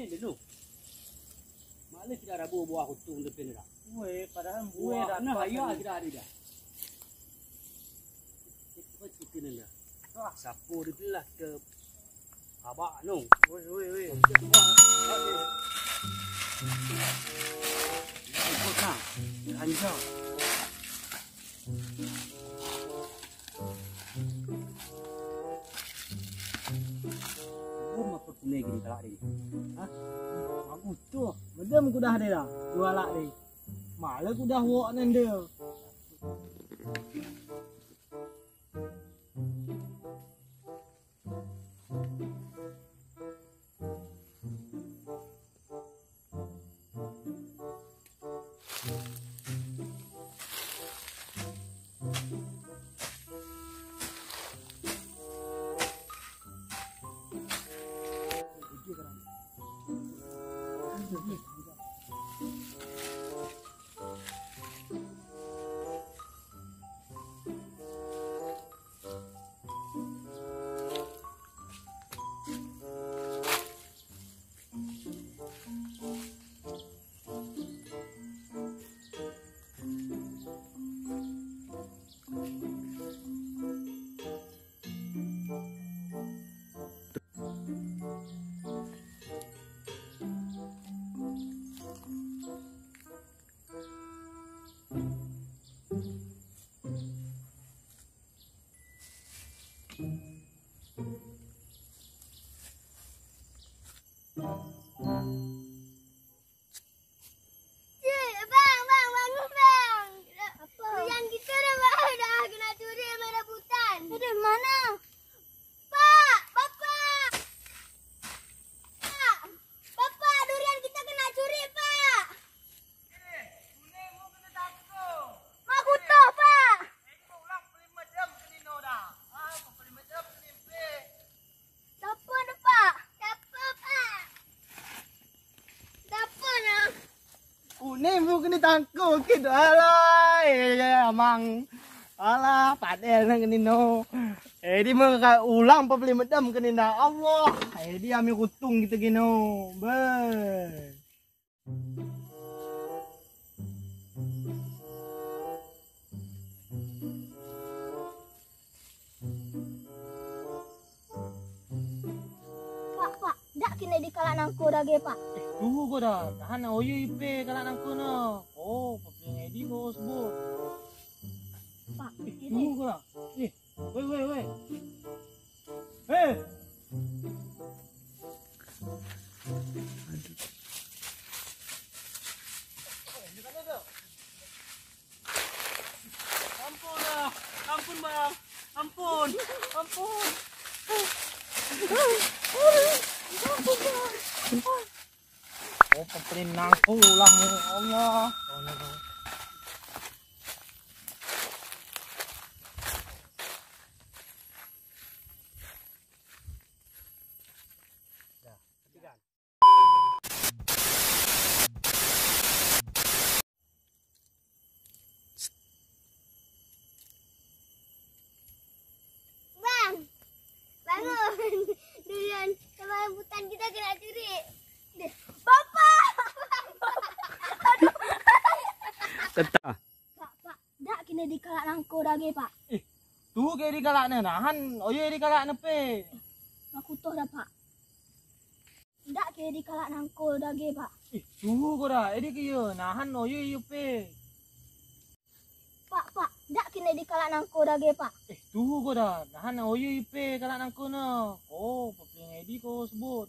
Ini dulu. Malah tidak ada buah hutung depan dah. Weh, padahal gue dah. Nah, ayo tidak ada dah. Cepat kita dah. Wah, sapu dibelah ke abak nung. Weh. Kota, hancur. Belum apa punya gini kalak ini. Hah? Aku tuh, bedem ku dah deh dah. Dua lak deh. Malah ku dah wok nende. Ni mu kena tangkuk gitu. Alah, amang. Alah, padel nang kini no. Di mu ulang pa beli medam kini na. Allah. Di ami kutung gitu gino. Be. Pak, dak kena di kalak nangku dage, Pak. Tunggu ko dah. Tahan na oyo ipe kalak nangku na. Oh, papling edi ko sebut. Pak, Tunggu ko dah. Weh. Hei. Ampun dah. Ampun bang. Ampun. Oh, papling nangku ulang Allah. Bangun. Durian sama rambutan kita kena curi. Bapak. Tetap. Pak, dak kena di kalak nangku dage, Pak. Tu ke di kalak na nahan oyo di kalak na pe. Aku toh dah, Pak. Dak kena di kalak nangku dage, Pak. Tu ko dah edi ke yo nahan oyo yo pe. Pak, dak kena di kalak nangku dage, Pak. Tu ko dah nahan oyo yo pe kalak nangku na. Oh, papling edi ko sebut.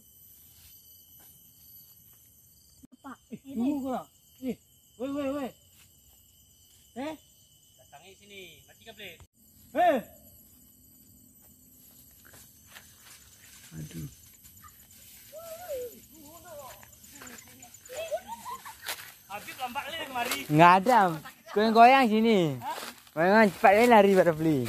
Pak, Tu ko dah. Weh. Datangi sini. Mati ke plate? Aduh. Habis lambat le mari. Nggak ada. Goyang-goyang sini. Goyang cepat lari pada beli.